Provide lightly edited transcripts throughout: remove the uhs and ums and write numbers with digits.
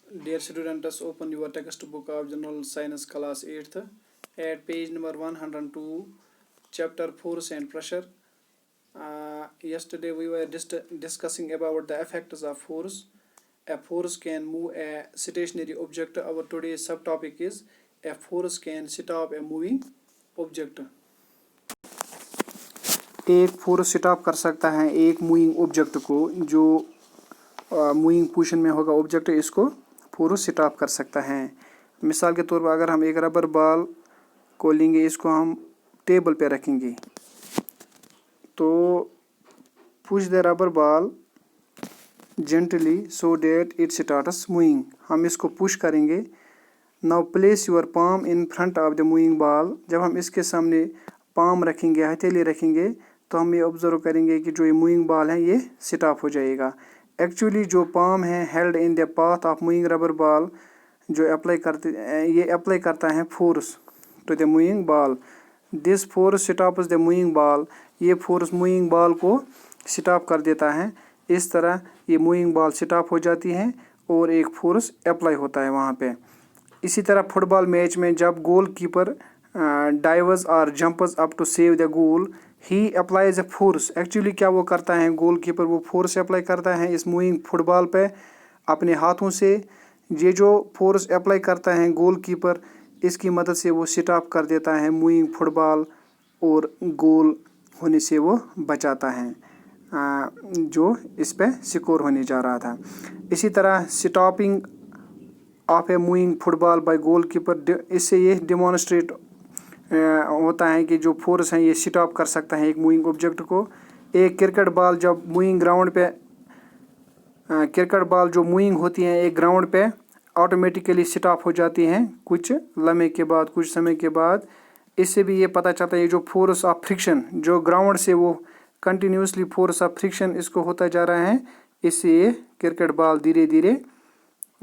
Dear students, open your textbook of General Science class 8th at page number 102, chapter Force and Pressure. Yesterday we were discussing about the effects of force. A force can move a stationary object. Our today's subtopic is a force can stop a moving object. एक force stop कर सकता है एक moving object को, जो moving position में होगा object, इसको फोर्स स्टॉप कर सकता है। मिसाल के तौर पर अगर हम एक रबर बॉल को लेंगे, इसको हम टेबल पे रखेंगे, तो push the rubber ball gently so that it starts moving. हम इसको पुश करेंगे। Now place your palm in front of the moving ball. जब हम इसके सामने पाम रखेंगे, हथेली रखेंगे, तो हम ये ऑब्जर्व करेंगे कि जो ये मूविंग बॉल है ये स्टॉप हो जाएगा। एक्चुअली जो पाम है held in the path of moving rubber ball, जो अप्लाई करता है force to the moving ball. This force stops the moving ball. ये फोर्स मूविंग बॉल को स्टॉप कर देता है। इस तरह ये मूविंग बॉल स्टॉप हो जाती है और एक फोर्स अप्लाई होता है वहाँ पे। इसी तरह फुटबॉल मैच में जब गोल कीपर डाइवर्स और jumps up to save the goal, he applies a force. Actually क्या वो करता है, गोल कीपर वो फोर्स अप्लाई करता है इस मूविंग फुटबॉल पे अपने हाथों से। ये जो फोर्स अप्लाई करता है गोल कीपर, इसकी मदद से वो स्टॉप कर देता है मूविंग फुटबॉल और गोल होने से वो बचाता है जो इस पे स्कोर होने जा रहा था। इसी तरह stopping of a moving football by goalkeeper, इससे ये डिमॉन्स्ट्रेट होता है कि जो फोर्स है ये स्टॉप कर सकता है एक मूविंग ऑब्जेक्ट को। एक क्रिकेट बॉल जब मूविंग ग्राउंड पे क्रिकेट बॉल जो मूविंग होती है एक ग्राउंड पे, ऑटोमेटिकली स्टॉप हो जाती हैं कुछ लम्हे के बाद, कुछ समय के बाद। इससे भी ये पता चलता है जो फोर्स ऑफ फ्रिक्शन जो ग्राउंड से वो कंटिन्यूसली फोर्स ऑफ फ्रिक्शन इसको होता जा रहा है, इससे ये क्रिकेट बॉल धीरे धीरे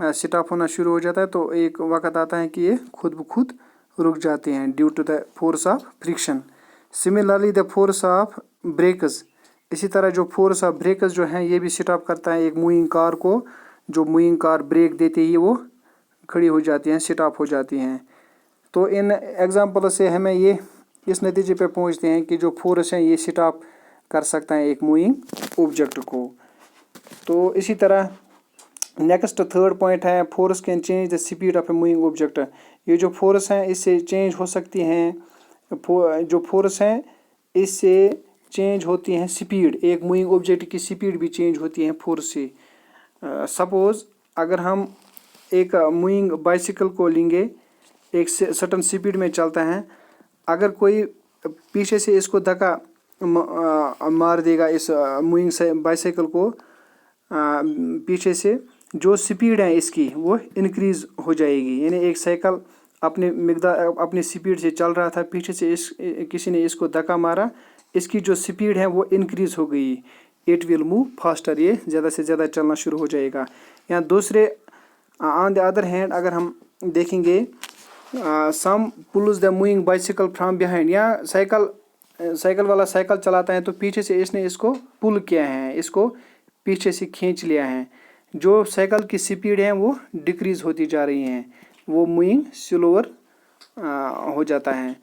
स्टॉप होना शुरू हो जाता है। तो एक वक्त आता है कि ये खुद ब खुद रुक जाते हैं due to the force of friction. Similarly the force of breakers, इसी तरह जो फोर्स ऑफ ब्रेकर्स जो है ये भी स्टॉप करता है एक मूविंग कार को। जो मूविंग कार ब्रेक देते ही वो खड़ी हो जाती हैं, स्टॉप हो जाती हैं। तो इन एग्जाम्पल से हमें ये इस नतीजे पे पहुंचते हैं कि जो फोर्स है ये स्टॉप कर सकता है एक मूविंग ऑब्जेक्ट को। तो इसी तरह नेक्स्ट थर्ड पॉइंट है force can change the speed of a moving object. ये जो फोर्स हैं इससे चेंज हो सकती हैं, जो फोर्स हैं इससे चेंज होती हैं स्पीड, एक मूविंग ऑब्जेक्ट की स्पीड भी चेंज होती है फोर्स से। सपोज अगर हम एक मूविंग बाइसिकल को लेंगे, एक सर्टन स्पीड में चलता है, अगर कोई पीछे से इसको धक्का मार देगा इस मूविंग बाइसिकल को पीछे से, जो स्पीड है इसकी वो इंक्रीज़ हो जाएगी। यानी एक साइकिल अपनी स्पीड से चल रहा था, पीछे से किसी ने इसको धक्का मारा, इसकी जो स्पीड है वो इंक्रीज़ हो गई। इट विल मूव फास्टर, ये ज़्यादा से ज़्यादा चलना शुरू हो जाएगा। या दूसरे ऑन द अदर हैंड अगर हम देखेंगे, some pulls the moving bicycle from behind, या साइकिल वाला साइकिल चलाता है तो पीछे से इसने इसको पुल किया है, इसको पीछे से खींच लिया है। जो साइकिल की स्पीड है वो डिक्रीज़ होती जा रही है, वो मूविंग स्लोअर हो जाता है।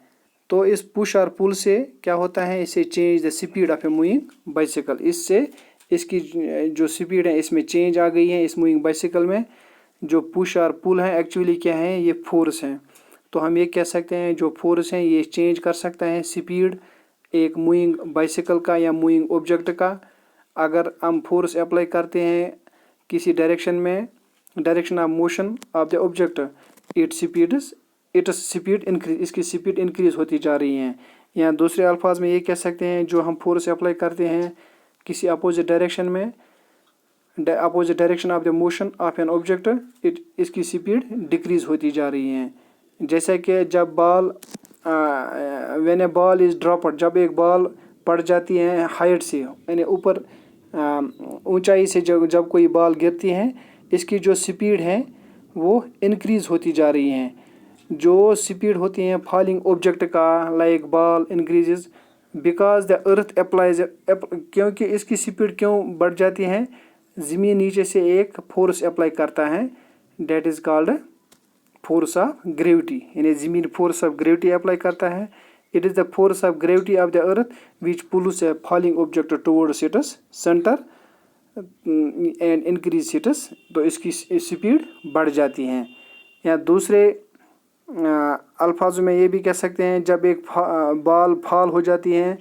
तो इस पुश और पुल से क्या होता है, इससे change the speed of a moving bicycle. इससे इसकी जो स्पीड है इसमें चेंज आ गई है इस मूविंग बाइसिकल में। जो पुश और पुल है एक्चुअली क्या है, ये फोर्स है। तो हम ये कह सकते हैं जो फोर्स है ये चेंज कर सकता है स्पीड एक मूविंग बाइसिकल का या मूविंग ऑब्जेक्ट का। अगर हम फोर्स अप्लाई करते हैं किसी डायरेक्शन में, direction of motion of the object, its speed increase, इसकी स्पीड इंक्रीज होती जा रही है। या दूसरे अल्फाज में ये कह सकते हैं जो हम फोर्स अप्लाई करते हैं किसी अपोजिट डायरेक्शन में, opposite direction of the motion of an object, इसकी स्पीड डिक्रीज होती जा रही है। जैसे कि जब ball when A ball is dropped, जब एक बॉल पड़ जाती है हाइट से, यानी ऊपर ऊंचाई से जब कोई बॉल गिरती है, इसकी जो स्पीड है वो इंक्रीज़ होती जा रही है। जो स्पीड होती है फॉलिंग ऑब्जेक्ट का, like ball increases because the earth applies, क्योंकि इसकी स्पीड क्यों बढ़ जाती है, ज़मीन नीचे से एक फोर्स अप्लाई करता है that is called force of gravity, यानी ज़मीन फोर्स ऑफ ग्रेविटी अप्लाई करता है. It is the force of gravity of the earth which pulls a falling object towards its centre and increase its. तो इसकी speed बढ़ जाती है. या दूसरे अल्फाजों में ये भी कह सकते हैं, जब एक बॉल फॉल हो जाती है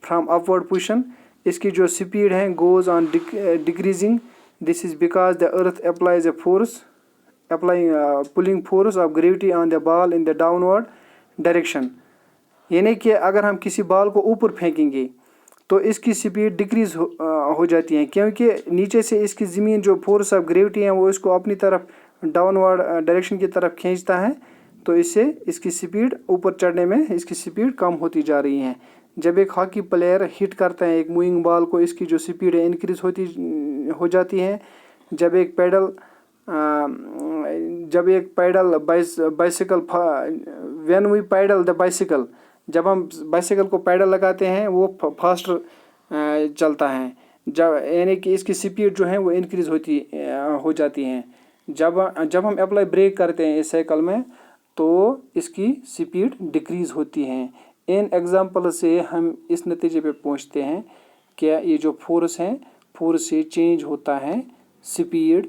फ्रॉम अपवर्ड पोजीशन, इसकी जो स्पीड है goes on decreasing. This is because the earth applies a force pulling force of gravity on the ball in the downward direction. यानी कि अगर हम किसी बॉल को ऊपर फेंकेंगे तो इसकी स्पीड डिक्रीज हो जाती है, क्योंकि नीचे से इसकी ज़मीन जो फोर्स ऑफ ग्रेविटी है वो इसको अपनी तरफ डाउनवर्ड डायरेक्शन की तरफ खींचता है. तो इससे इसकी स्पीड ऊपर चढ़ने में इसकी स्पीड कम होती जा रही है. जब एक हॉकी प्लेयर हिट करता है एक मूविंग बॉल को, इसकी जो स्पीड है इंक्रीज हो जाती है. जब एक pedal bicycle when we pedal the bicycle, जब हम बाइसिकल को पैडल लगाते हैं वो फास्टर चलता है. यानी कि इसकी स्पीड जो है वो इंक्रीज हो जाती है. जब हम अप्लाई ब्रेक करते हैं इस साइकिल में तो इसकी स्पीड डिक्रीज होती है. इन एग्जाम्पल से हम इस नतीजे पे पहुंचते हैं कि ये जो फोर्स है, फोर्स से चेंज होता है स्पीड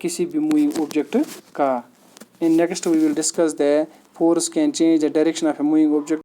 किसी भी मूविंग ऑब्जेक्ट का. In next we will discuss the force can change the direction of a moving object.